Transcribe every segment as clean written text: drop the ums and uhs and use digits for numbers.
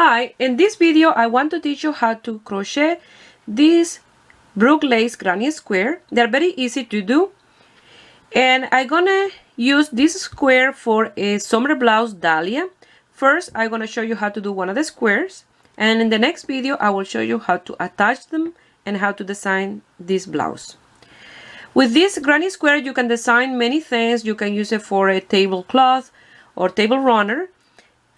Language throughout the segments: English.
Hi, in this video I want to teach you how to crochet these bruges lace granny square. They're very easy to do, and I'm gonna use this square for a summer blouse Dalia. First I'm gonna show you how to do one of the squares, and in the next video I will show you how to attach them and how to design this blouse. With this granny square you can design many things. You can use it for a tablecloth or table runner,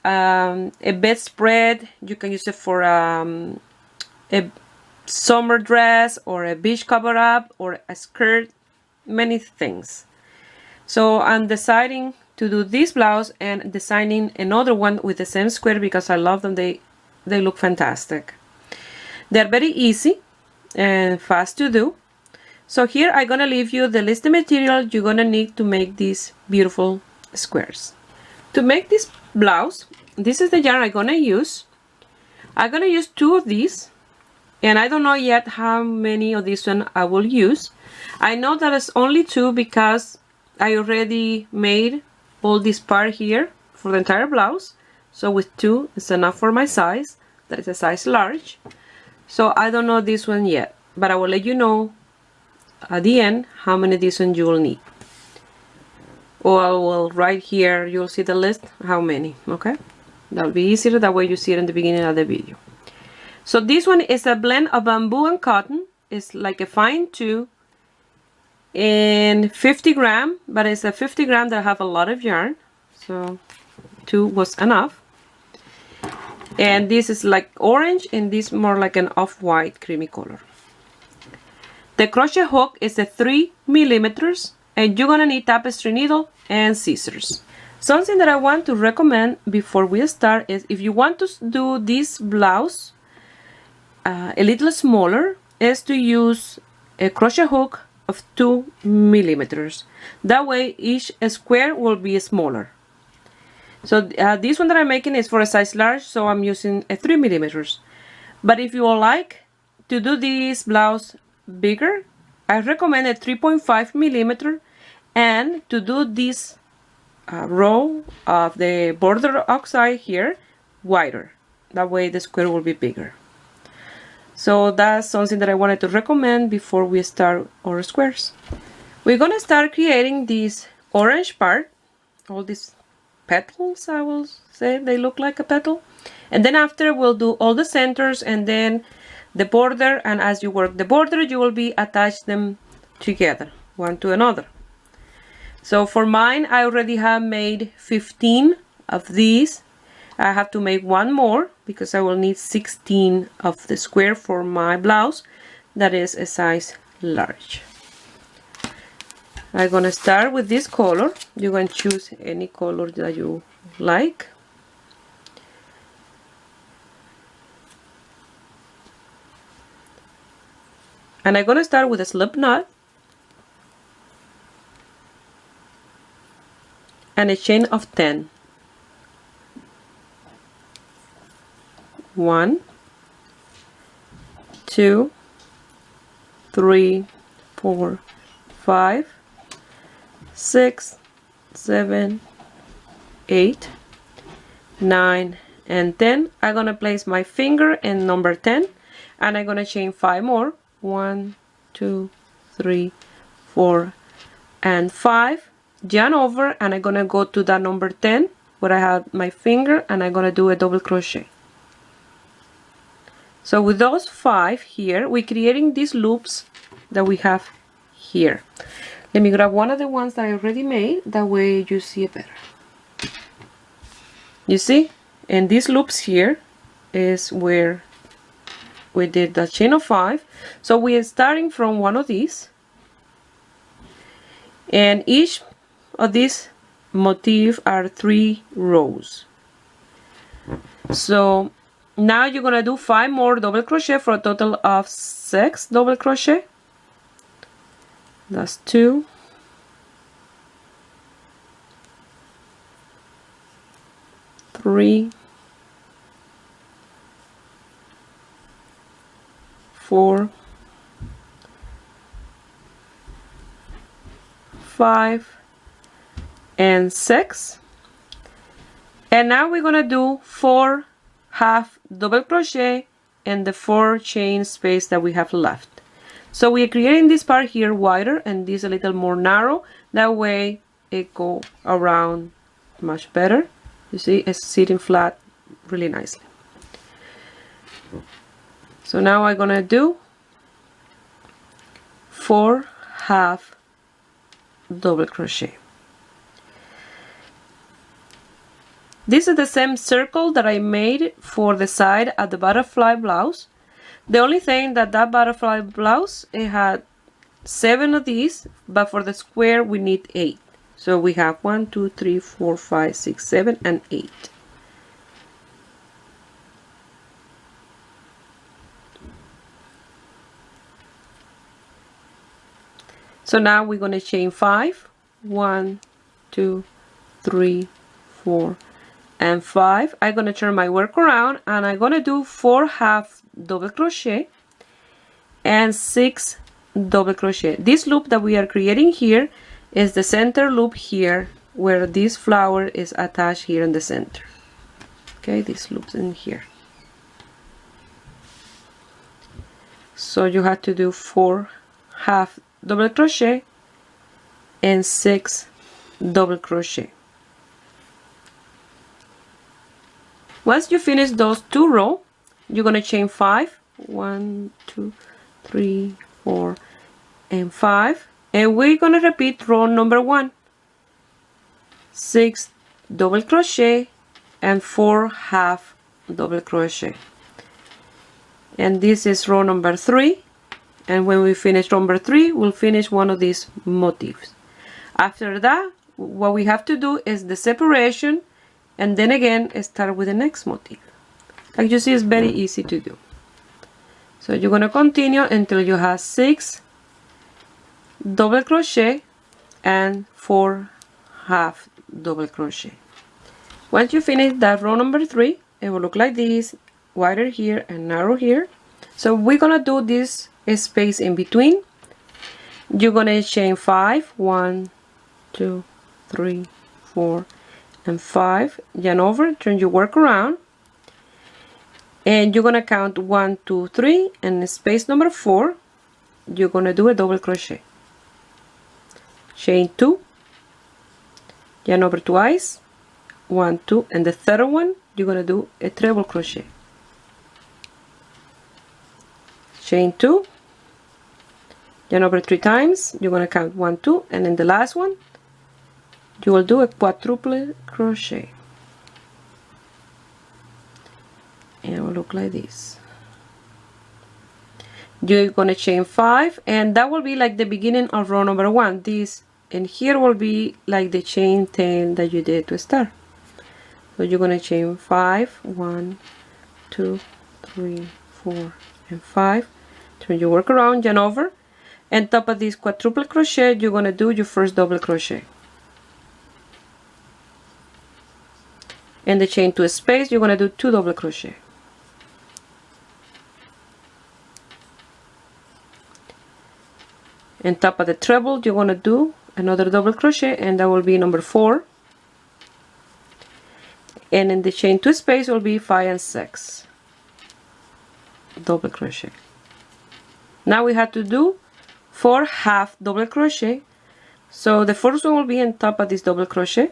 a bedspread. You can use it for a summer dress or a beach cover up or a skirt, many things. So I'm deciding to do this blouse and designing another one with the same square because I love them. They look fantastic. They're very easy and fast to do. So here I'm gonna leave you the list of material you're gonna need to make these beautiful squares. To make this blouse, this is the yarn I'm gonna use. I'm gonna use 2 of these, and I don't know yet how many of this one I will use. I know that it's only 2 because I already made all this part here for the entire blouse. So with 2 is enough for my size. That is a size large. So I don't know this one yet, but I will let you know at the end how many of this one you will need. Or I will write here, you'll see the list, how many, okay? That'll be easier, that way you see it in the beginning of the video. So this one is a blend of bamboo and cotton. It's like a fine 2 and 50 gram, but it's a 50 gram that have a lot of yarn. So 2 was enough. And this is like orange, and this more like an off-white creamy color. The crochet hook is a 3 millimeters, and you're gonna need tapestry needle and scissors. Something that I want to recommend before we start is if you want to do this blouse a little smaller, is to use a crochet hook of 2 millimeters. That way each square will be smaller. So this one that I'm making is for a size large, so I'm using a 3 millimeters. But if you would like to do this blouse bigger, I recommend a 3.5 millimeter, and to do this row of the border outside here wider. That way the square will be bigger. So that's something that I wanted to recommend before we start our squares. We're gonna start creating this orange part, all these petals, I will say they look like a petal, and then after we'll do all the centers and then the border, and as you work the border you will be attach them together one to another. So for mine I already have made 15 of these. I have to make one more because I will need 16 of the square for my blouse that is a size large. I'm gonna start with this color. You can choose any color that you like. And I'm gonna start with a slip knot and a chain of 10. 1, 2, 3, 4, 5, 6, 7, 8, 9, and 10. I'm gonna place my finger in number 10, and I'm gonna chain 5 more. 1, 2, 3, 4, and 5. Yarn over, and I'm gonna go to that number 10 where I have my finger, and I'm gonna do a double crochet. So with those 5 here, we're creating these loops that we have here. Let me grab one of the ones that I already made, that way you see it better. You see? And these loops here is where we did the chain of 5. So we are starting from one of these, and each of these motifs are 3 rows. So now you're gonna do 5 more double crochet for a total of 6 double crochet. That's 2, 3, 4, 5, and 6. And now we're gonna do 4 half double crochet and the 4 chain space that we have left. So we are creating this part here wider and this a little more narrow. That way it go around much better. You see, it's sitting flat really nicely. So now I'm gonna do 4 half double crochet. This is the same circle that I made for the side at the butterfly blouse. The only thing that butterfly blouse, it had 7 of these, but for the square we need 8. So we have 1, 2, 3, 4, 5, 6, 7, and 8. So now we're going to chain 5. 1, 2, 3, 4, and 5. I'm going to turn my work around and I'm going to do 4 half double crochet and 6 double crochet. This loop that we are creating here is the center loop here where this flower is attached here in the center. Okay, this loop's in here. So you have to do 4 half double crochet and 6 double crochet. Once you finish those 2 rows, you're going to chain 5. 1, 2, 3, 4, and 5. And we're going to repeat row number 1. 6 double crochet and 4 half double crochet. And this is row number 3. And when we finish number 3, we'll finish one of these motifs. After that, what we have to do is the separation, and then again start with the next motif. Like you see, it's very easy to do. So you're going to continue until you have 6 double crochet and 4 half double crochet. Once you finish that row number 3, it will look like this, wider here and narrow here. So we're going to do this space in between. You're going to chain 5. 1, 2, 3, 4, and 5. Yarn over, turn your work around, and you're going to count 1, 2, 3, and in space number 4 you're going to do a double crochet. Chain 2, yarn over twice, 1, 2, and the third one you're going to do a treble crochet. Chain 2, yarn over 3 times, you're going to count 1, 2, and in the last one you will do a quadruple crochet. And it will look like this. You're going to chain 5, and that will be like the beginning of row number 1. This and here will be like the chain 10 that you did to start. So you're going to chain 5. 1, 2, 3, 4, and 5. Turn your work around, yarn over, and top of this quadruple crochet you're going to do your first double crochet. And the chain 2 space you're going to do 2 double crochet. And top of the treble you're going to do another double crochet, and that will be number 4. And in the chain 2 space will be 5 and 6 double crochet. Now we have to do 4 half double crochet. So the first one will be on top of this double crochet,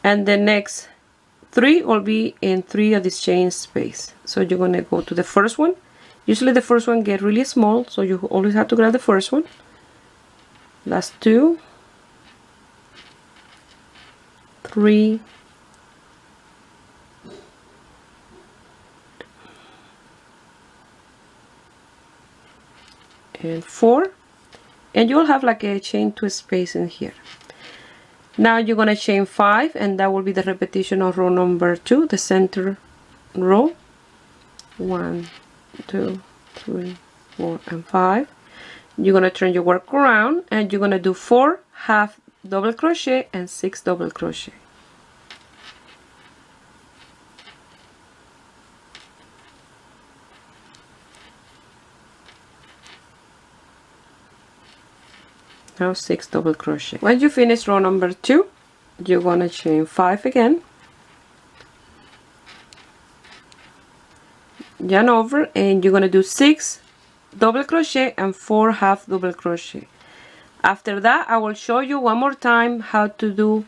and the next 3 will be in 3 of this chain space. So you're going to go to the first one. Usually the first one get really small, so you always have to grab the first one. Last 2, 3, and 4, and you'll have like a chain 2 space in here. Now you're going to chain 5, and that will be the repetition of row number 2, the center row. 1, 2, 3, 4, and 5. You're going to turn your work around, and you're going to do 4 half double crochet and 6 double crochet. Now 6 double crochet. When you finish row number 2, you're going to chain 5 again, yarn over, and you're going to do 6 double crochet and 4 half double crochet. After that, I will show you one more time how to do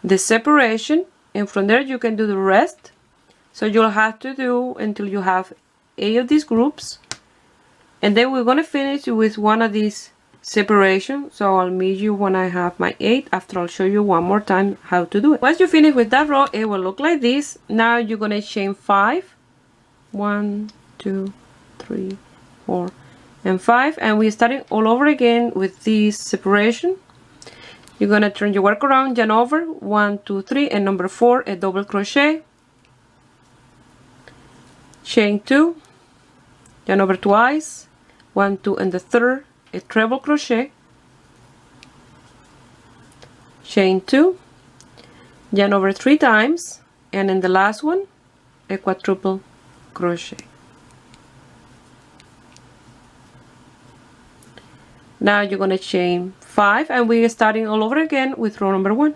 the separation, and from there you can do the rest. So you'll have to do until you have 8 of these groups, and then we're going to finish with one of these separations. So I'll meet you when I have my 8 after I'll show you one more time how to do it. Once you finish with that row, it will look like this. Now you're going to chain 5, 1, 2, 3, 4 and 5, and we're starting all over again with this separation. You're going to turn your work around, yarn over, 1, 2, 3, and number 4, a double crochet, chain 2, yarn over twice, 1, 2, and the third, a treble crochet, chain 2, yarn over 3 times, and in the last one, a quadruple crochet. Now you're going to chain 5, and we're starting all over again with row number 1.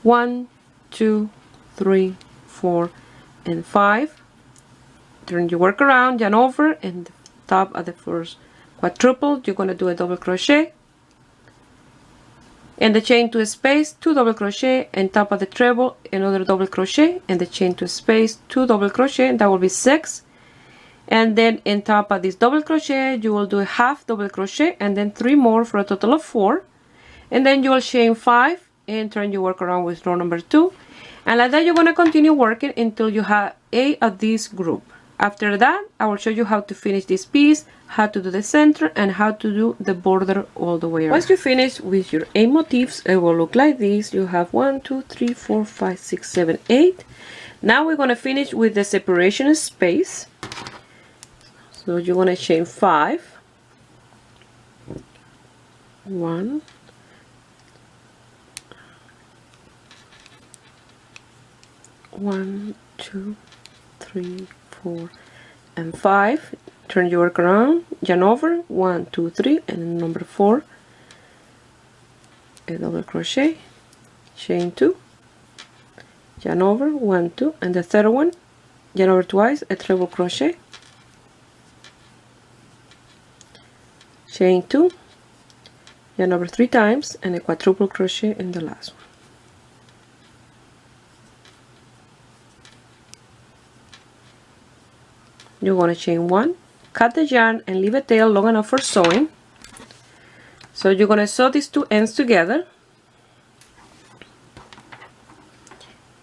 1, 2, 3, 4, and 5. Turn your work around, yarn over, and the top of the first quadruple, you're going to do a double crochet, and the chain to a space, 2 double crochet, and top of the treble, another double crochet, and the chain to a space, 2 double crochet, and that will be 6. And then in top of this double crochet you will do a half double crochet, and then 3 more for a total of 4, and then you will chain 5 and turn your work around with row number 2, and like that you're going to continue working until you have 8 of this group. After that, I will show you how to finish this piece, how to do the center, and how to do the border all the way around. Once you finish with your 8 motifs, it will look like this. You have 1, 2, 3, 4, 5, 6, 7, 8. Now we're going to finish with the separation space. So you're going to chain 5, 1, 1, 2, 3, 4, and 5. Turn your work around, yarn over, 1, 2, 3, and number 4, a double crochet, chain 2, yarn over, 1, 2, and the third one, yarn over twice, a treble crochet, chain 2, yarn over 3 times, and a quadruple crochet in the last one. You're going to chain 1, cut the yarn, and leave a tail long enough for sewing. So you're going to sew these 2 ends together,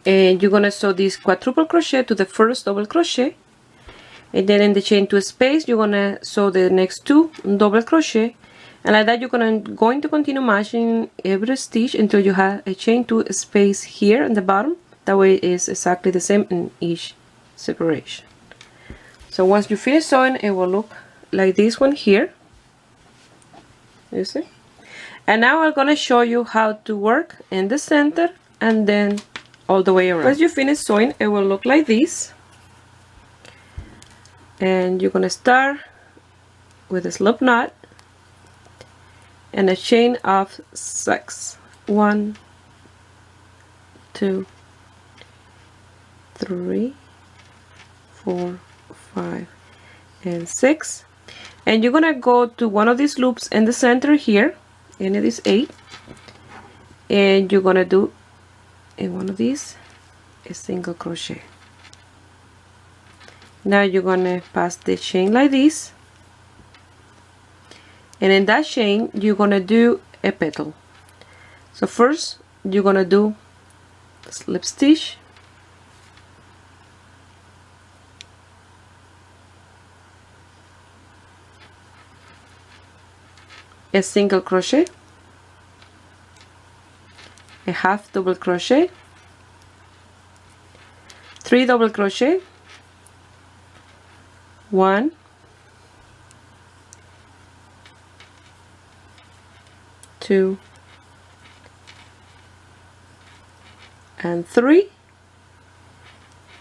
and you're going to sew this quadruple crochet to the first double crochet, and then in the chain 2 space you're going to sew the next 2 double crochet, and like that you're going to continue matching every stitch until you have a chain 2 space here in the bottom. That way it is exactly the same in each separation. So once you finish sewing, it will look like this one here, you see. And now I'm going to show you how to work in the center and then all the way around. Once you finish sewing, it will look like this. And you're going to start with a slip knot and a chain of 6. 1, 2, 3, 4, 5, and 6, and you're gonna go to one of these loops in the center here, and it is 8, and you're gonna do in one of these a single crochet. Now you're gonna pass the chain like this, and in that chain you're gonna do a petal. So first you're gonna do a slip stitch, a single crochet, a half double crochet, 3 double crochet, 1, 2, and 3,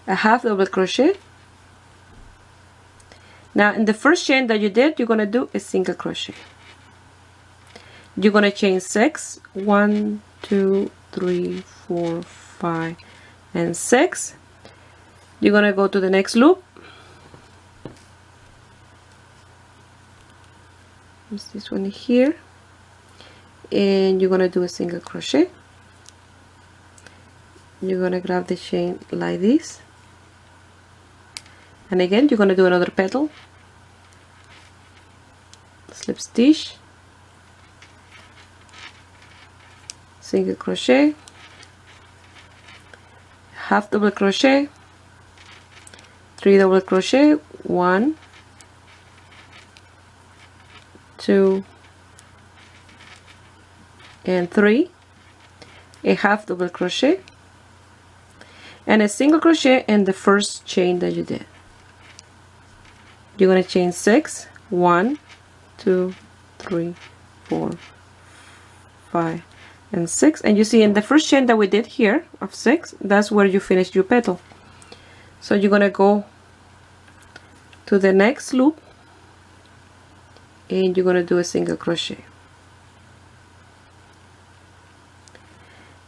a half double crochet. Now in the first chain that you did, you're going to do a single crochet. You're going to chain 6, 1, 2, 3, 4, 5, and 6. You're going to go to the next loop, Is this one here, and you're gonna do a single crochet. You're gonna grab the chain like this, and again you're gonna do another petal, slip stitch, single crochet, half double crochet, 3 double crochet, 1, 2 and 3, a half double crochet, and a single crochet in the first chain that you did. You're going to chain 6, 1, 2, 3, 4, 5 and 6, and you see in the first chain that we did here of 6, that's where you finished your petal. So you're going to go to the next loop and you're going to do a single crochet,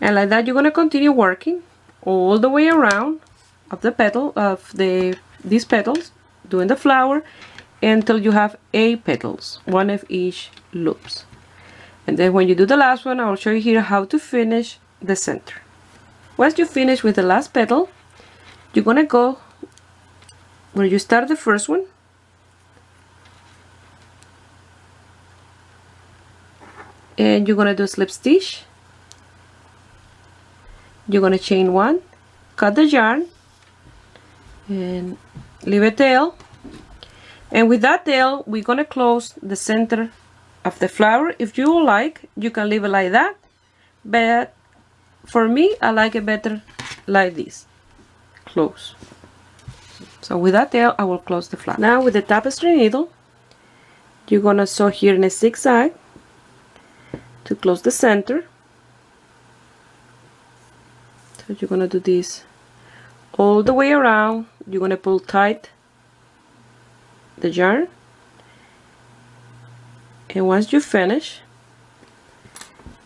and like that you're going to continue working all the way around of the petal of these petals, doing the flower until you have 8 petals, 1 of each loops. And then when you do the last one, I'll show you here how to finish the center. Once you finish with the last petal, you're gonna go where you start the first one, and you're gonna do a slip stitch. You're gonna chain 1, cut the yarn, and leave a tail. And with that tail, we're gonna close the center of the flower. If you like, you can leave it like that, but for me, I like it better like this, close. So with that tail, I will close the flower. Now with the tapestry needle, you're gonna sew here in a zigzag to close the center. So you're gonna do this all the way around. You're gonna pull tight the yarn, and once you finish,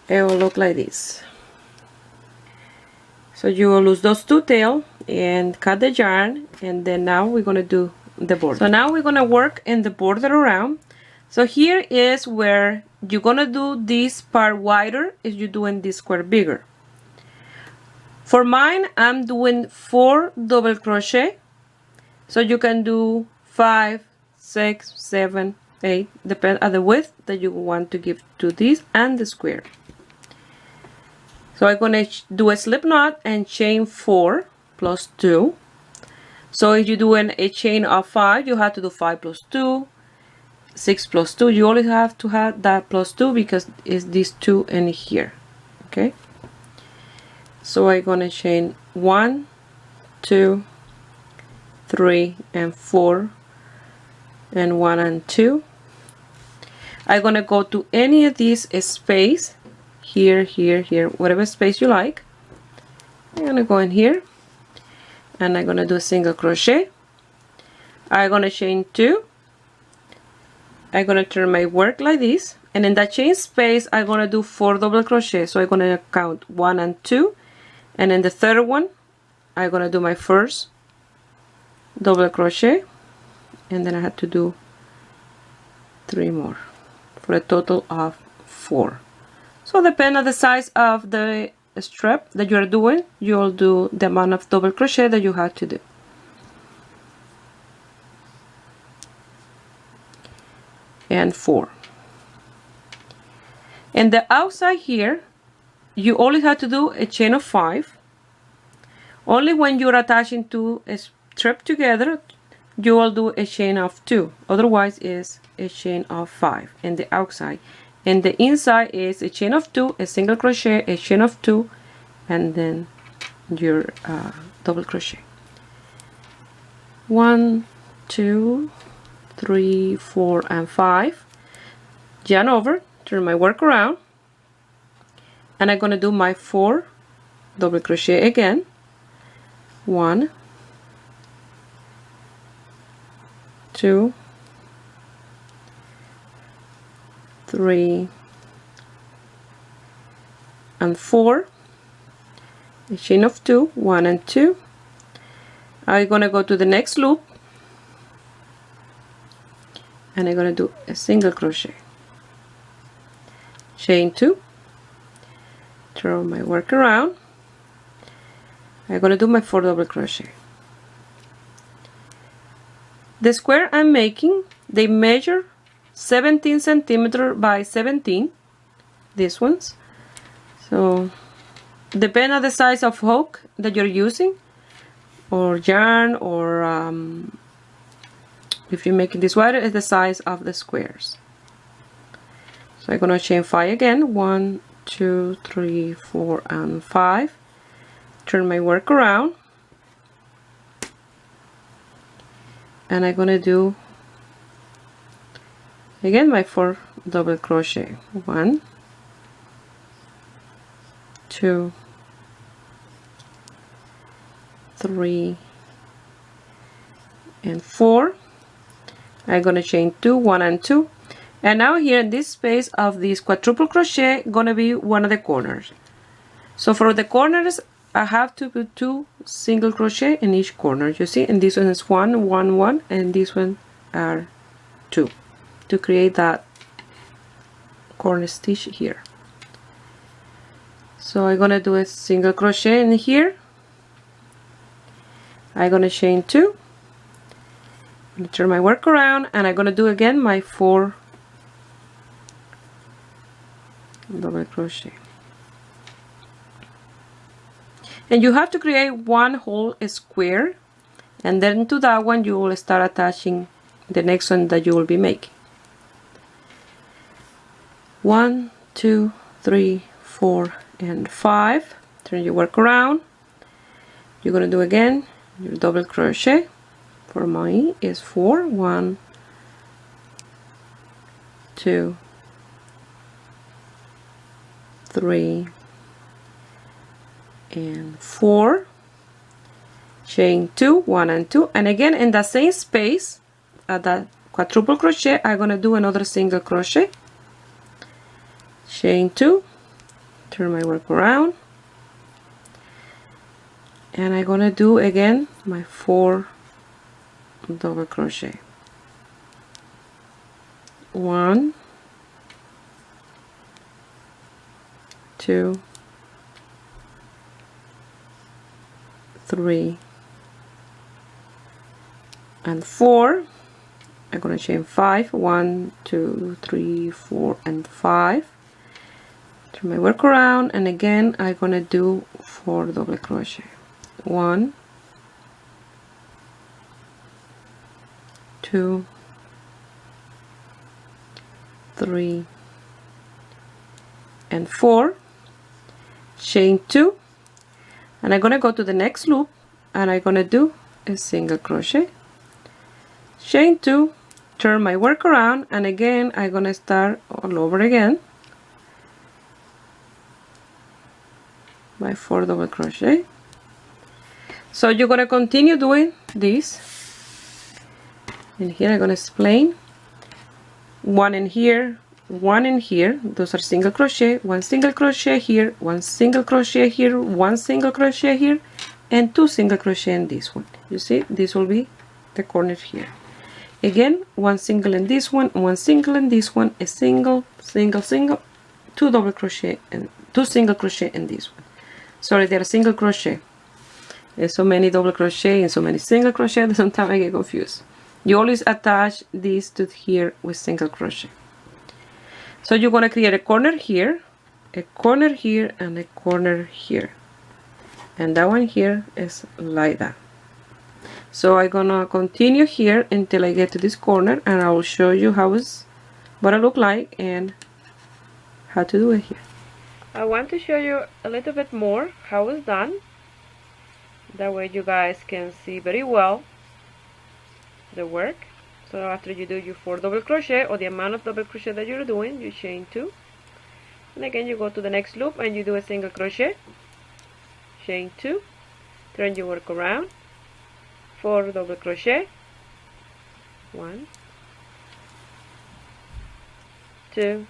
it will look like this. So you will lose those 2 tails and cut the yarn, and then now we're gonna do the border. So now we're gonna work in the border around. So here is where you're gonna do this part wider if you're doing this square bigger. For mine, I'm doing 4 double crochet, so you can do 5, 6, 7, 8, depend on the width that you want to give to this and the square. So I'm gonna do a slip knot and chain 4 plus 2. So if you're doing a chain of 5, you have to do 5 plus 2, 6 plus 2. You only have to have that plus 2 because it's these 2 in here. Okay. So I'm gonna chain 1, 2, 3 and 4 and 1 and 2. I'm gonna go to any of these space, here, here, here, whatever space you like. I'm gonna go in here and I'm gonna do a single crochet. I'm gonna chain 2. I'm gonna turn my work like this, and in that chain space I'm gonna do 4 double crochet. So I'm gonna count 1 and 2, and in the third one I'm gonna do my first double crochet, and then I have to do 3 more for a total of 4. So depending on the size of the strap that you are doing, you'll do the amount of double crochet that you have to do. And 4. And the outside here, you only have to do a chain of 5. Only when you're attaching to a strap together, you will do a chain of 2. Otherwise, is a chain of 5 in the outside. And the inside is a chain of 2, a single crochet, a chain of 2, and then your double crochet. 1, 2, 3, 4, and 5. Yarn over, turn my work around, and I'm gonna do my 4 double crochet again. 1, 2, 3, and 4. A chain of 2, 1 and 2. I'm gonna go to the next loop, and I'm gonna do a single crochet. chain 2, turn my work around. I'm gonna do my 4 double crochet. The square I'm making, they measure 17 centimeters by 17, these ones. So depend on the size of hook that you're using, or yarn, or if you're making this wider, is the size of the squares. So I'm gonna chain 5 again, 1, 2, 3, 4, and 5. Turn my work around, and I'm gonna do again my 4 double crochet. 1, 2, 3, and 4. I'm gonna chain 2, 1, and 2. And now here in this space of this quadruple crochet gonna be one of the corners. So for the corners I have to put 2 single crochet in each corner, you see, and this one is 1, 1, 1, and this one are 2 to create that corner stitch here. So I'm gonna do a single crochet in here. I'm gonna chain 2. I'm gonna turn my work around, and I'm gonna do again my 4 double crochet. And you have to create one whole square, and then to that one you will start attaching the next one that you will be making. 1, 2, 3, 4, and 5. Turn your work around. You're gonna do again your double crochet. For mine is 4. 1, 2, 3, and 4. Chain 2, 1, and 2, and again in the same space at that quadruple crochet I'm gonna do another single crochet. Chain 2, turn my work around, and I'm gonna do again my 4 double crochet. 1, 2, 3, and 4. I'm gonna chain 5. 1, 2, 3, 4, and 5. Turn my work around, and again I'm gonna do 4 double crochet. 1, 2, 3, and 4. Chain 2, and I'm gonna go to the next loop, and I'm gonna do a single crochet. Chain 2, turn my work around, and again I'm gonna start all over again my 4 double crochet. So you're gonna continue doing this, and here I'm gonna explain. 1 in here, 1 in here, those are single crochet, 1 single crochet here, 1 single crochet here, 1 single crochet here, and 2 single crochet in this one. You see, this will be the corner here. Again, 1 single in this one, 1 single in this one, a single, single, single, 2 double crochet, and 2 single crochet in this one. Sorry, they're single crochet. There's so many double crochet and so many single crochet that sometimes I get confused. You always attach these to here with single crochet. So you're going to create a corner here, a corner here, and a corner here, and that one here is like that. So I'm gonna continue here until I get to this corner, and I will show you what it look like and how to do it here. I want to show you a little bit more how it's done. That way you guys can see very well the work. So after you do your 4 double crochet, or the amount of double crochet that you're doing, you chain 2, and again you go to the next loop and you do a single crochet, chain 2, turn your work around, 4 double crochet, 1, 2,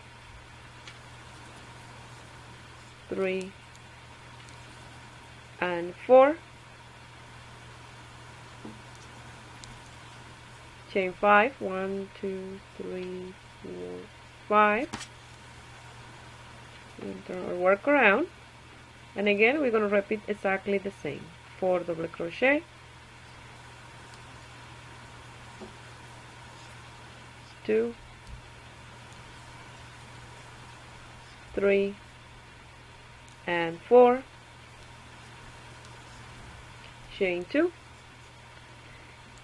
3, and 4. Chain 5, 1, 2, 3, 4, 5. turn our work around, and again we're going to repeat exactly the same. 4 double crochet, 2, 3, and 4, chain 2.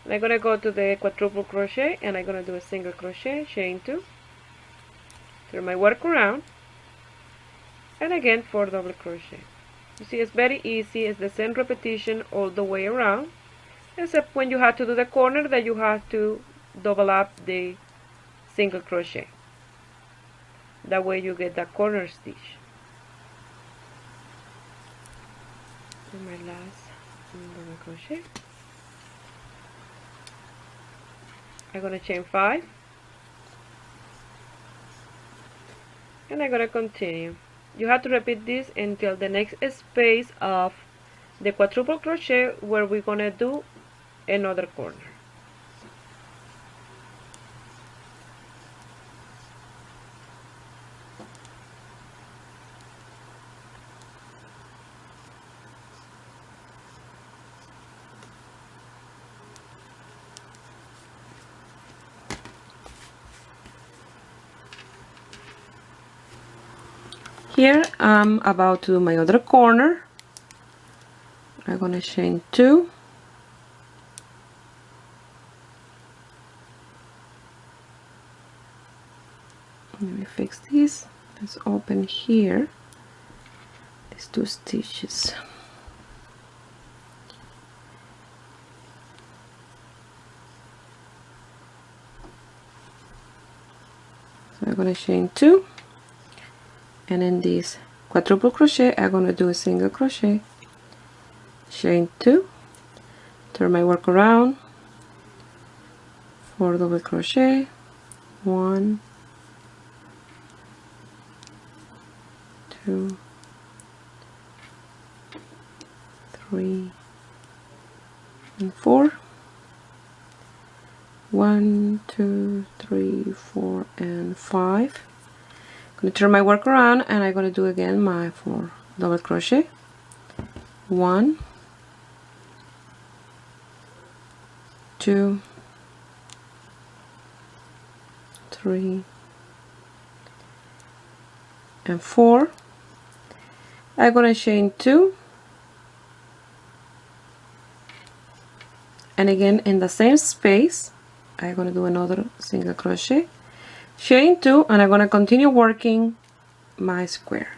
And I'm going to go to the quadruple crochet and I'm going to do a single crochet, chain 2, turn my work around, and again 4 double crochet. You see, it's very easy. It's the same repetition all the way around, except when you have to do the corner that you have to double up the single crochet. That way you get that corner stitch. And my last double crochet. I'm going to chain 5, and I'm going to continue. You have to repeat this until the next space of the quadruple crochet where we're going to do another corner. Here I'm about to do my other corner. I'm going to chain 2, let me fix this. Let's open here these 2 stitches. So I'm going to chain 2. And in this quadruple crochet I'm going to do a single crochet, chain 2, turn my work around, 4 double crochet, 1, 2, 3, and 4, 1, 2, 3, 4, and 5. I'm going to turn my work around and I'm going to do again my 4 double crochet, 1, 2, 3, and 4. I'm going to chain 2, and again in the same space I'm going to do another single crochet, chain 2, and I'm going to continue working my square.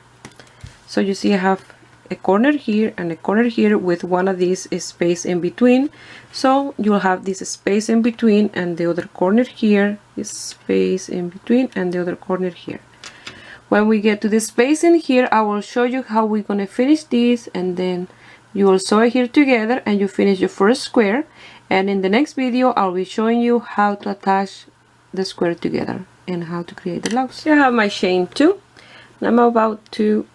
So you see I have a corner here and a corner here with one of these space in between, so you'll have this space in between and the other corner here, this space in between and the other corner here. When we get to the space in here I will show you how we're going to finish this, and then you will sew it here together and you finish your first square, and in the next video I'll be showing you how to attach the square together and how to create the blouse. Here I have my chain 2, and I'm about to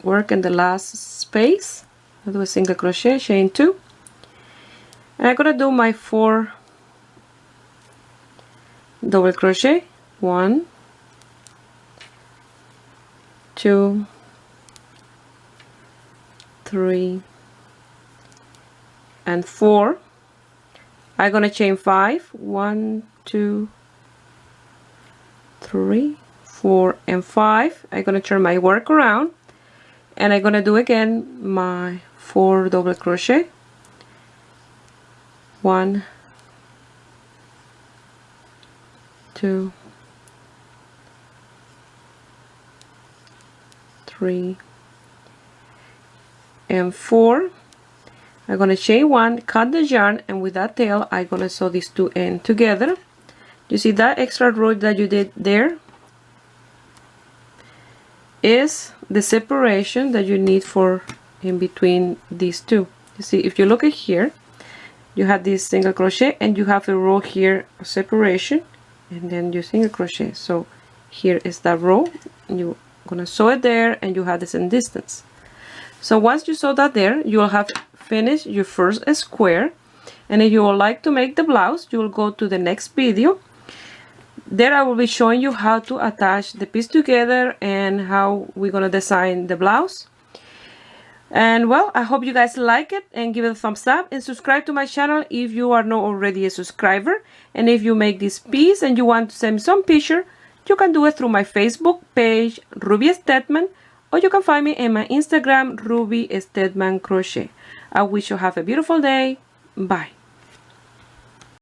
work in the last space. I'll do a single crochet, chain 2, and I'm gonna do my 4 double crochet, 1, 2, 3, and 4. I'm gonna chain 5, 1, 2, 3, 4, and 5. I'm gonna turn my work around and I'm gonna do again my 4 double crochet, 1, 2, 3, and 4. I'm gonna chain 1, cut the yarn, and with that tail I'm gonna sew these 2 ends together. You see that extra row that you did there is the separation that you need for in between these 2. You see, if you look at here, you have this single crochet and you have a row here of separation, and then you single crochet. So here is that row, you're gonna sew it there and you have the same distance. So once you sew that there, you will have finished your first square, and if you would like to make the blouse you will go to the next video. there I will be showing you how to attach the piece together and how we're gonna design the blouse. And well, I hope you guys like it and give it a thumbs up and subscribe to my channel if you are not already a subscriber. And if you make this piece and you want to send me some picture, you can do it through my Facebook page, Ruby Stedman, or you can find me in my Instagram, Ruby Stedman Crochet. I wish you have a beautiful day. Bye.